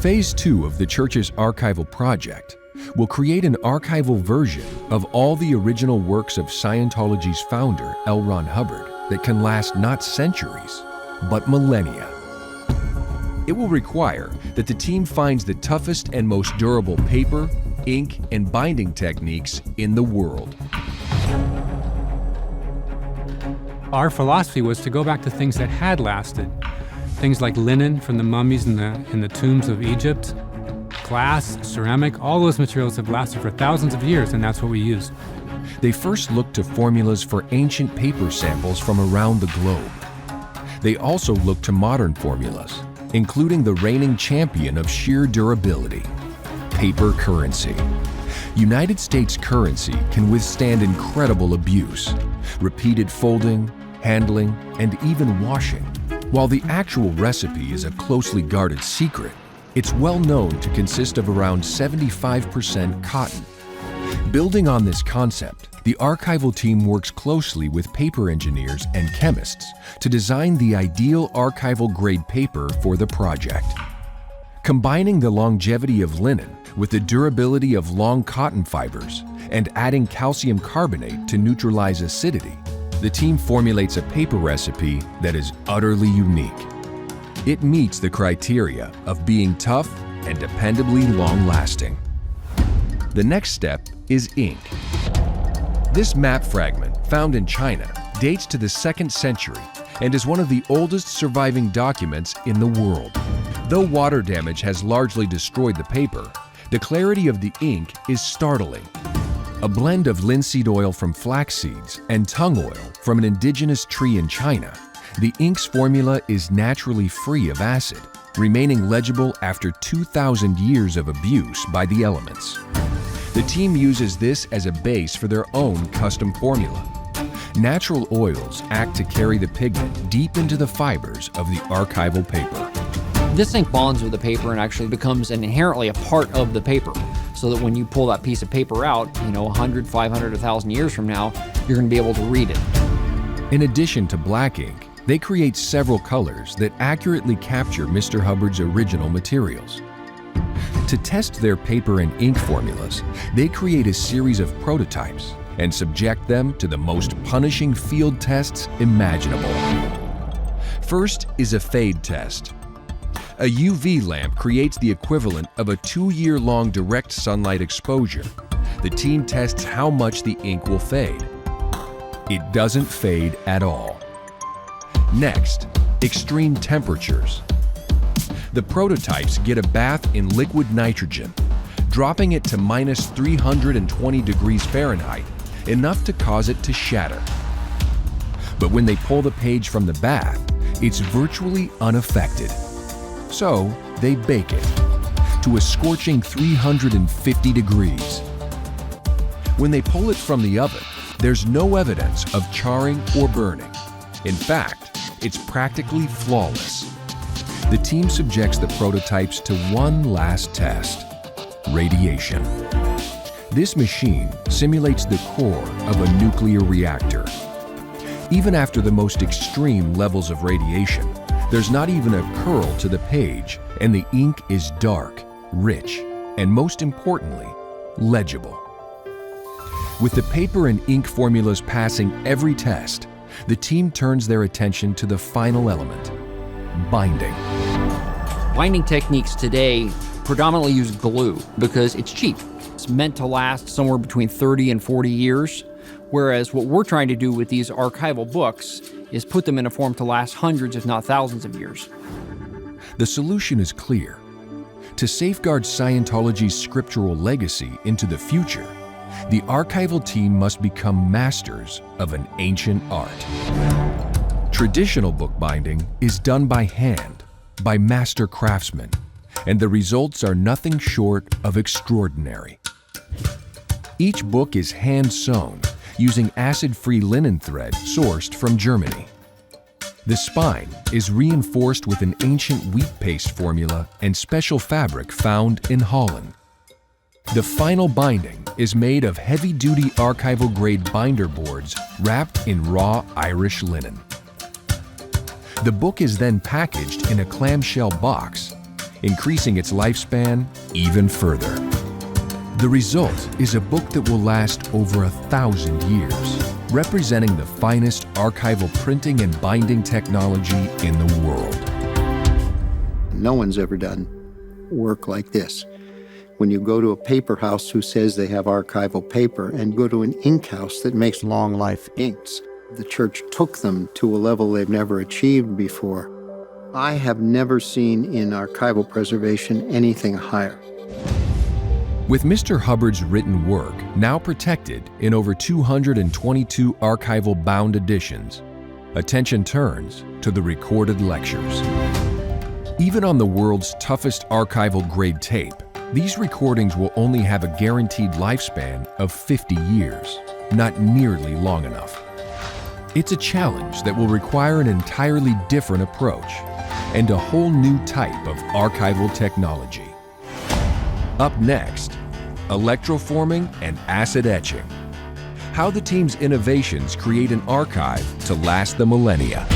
Phase 2 of the church's Archival Project will create an archival version of all the original works of Scientology's founder, L. Ron Hubbard, that can last not centuries, but millennia. It will require that the team finds the toughest and most durable paper, ink, and binding techniques in the world. Our philosophy was to go back to things that had lasted. Things like linen from the mummies in the tombs of Egypt, glass, ceramic, all those materials have lasted for thousands of years, and that's what we used. They first looked to formulas for ancient paper samples from around the globe. They also looked to modern formulas, including the reigning champion of sheer durability, paper currency. United States currency can withstand incredible abuse, repeated folding, handling, and even washing. While the actual recipe is a closely guarded secret, it's well known to consist of around 75% cotton. Building on this concept, the archival team works closely with paper engineers and chemists to design the ideal archival-grade paper for the project. Combining the longevity of linen with the durability of long cotton fibers and adding calcium carbonate to neutralize acidity, the team formulates a paper recipe that is utterly unique. It meets the criteria of being tough and dependably long-lasting. The next step is ink. This map fragment, found in China, dates to the 2nd century and is one of the oldest surviving documents in the world. Though water damage has largely destroyed the paper, the clarity of the ink is startling. A blend of linseed oil from flax seeds and tung oil from an indigenous tree in China, the ink's formula is naturally free of acid, remaining legible after 2,000 years of abuse by the elements. The team uses this as a base for their own custom formula. Natural oils act to carry the pigment deep into the fibers of the archival paper. This ink bonds with the paper and actually becomes inherently a part of the paper, so that when you pull that piece of paper out, 100, 500, 1,000 years from now, you're going to be able to read it. In addition to black ink, they create several colors that accurately capture Mr. Hubbard's original materials. To test their paper and ink formulas, they create a series of prototypes and subject them to the most punishing field tests imaginable. First is a fade test. A UV lamp creates the equivalent of a 2-year-long direct sunlight exposure. The team tests how much the ink will fade. It doesn't fade at all. Next, extreme temperatures. The prototypes get a bath in liquid nitrogen, dropping it to minus 320 degrees Fahrenheit, enough to cause it to shatter. But when they pull the page from the bath, it's virtually unaffected. So they bake it to a scorching 350 degrees. When they pull it from the oven, there's no evidence of charring or burning. In fact, it's practically flawless. The team subjects the prototypes to one last test: radiation. This machine simulates the core of a nuclear reactor. Even after the most extreme levels of radiation, there's not even a curl to the page, and the ink is dark, rich, and most importantly, legible. With the paper and ink formulas passing every test, the team turns their attention to the final element: binding. Binding techniques today predominantly use glue because it's cheap. It's meant to last somewhere between 30 and 40 years, whereas what we're trying to do with these archival books is put them in a form to last hundreds, if not thousands of years. The solution is clear. To safeguard Scientology's scriptural legacy into the future, the archival team must become masters of an ancient art. Traditional bookbinding is done by hand, by master craftsmen, and the results are nothing short of extraordinary. Each book is hand-sewn using acid-free linen thread sourced from Germany. The spine is reinforced with an ancient wheat paste formula and special fabric found in Holland. The final binding is made of heavy-duty archival-grade binder boards wrapped in raw Irish linen. The book is then packaged in a clamshell box, increasing its lifespan even further. The result is a book that will last over 1,000 years, representing the finest archival printing and binding technology in the world. No one's ever done work like this. When you go to a paper house who says they have archival paper and go to an ink house that makes long life inks, the church took them to a level they've never achieved before. I have never seen in archival preservation anything higher. With Mr. Hubbard's written work now protected in over 222 archival bound editions, attention turns to the recorded lectures. Even on the world's toughest archival grade tape, these recordings will only have a guaranteed lifespan of 50 years, not nearly long enough. It's a challenge that will require an entirely different approach and a whole new type of archival technology. Up next, electroforming and acid etching. How the team's innovations create an archive to last the millennia.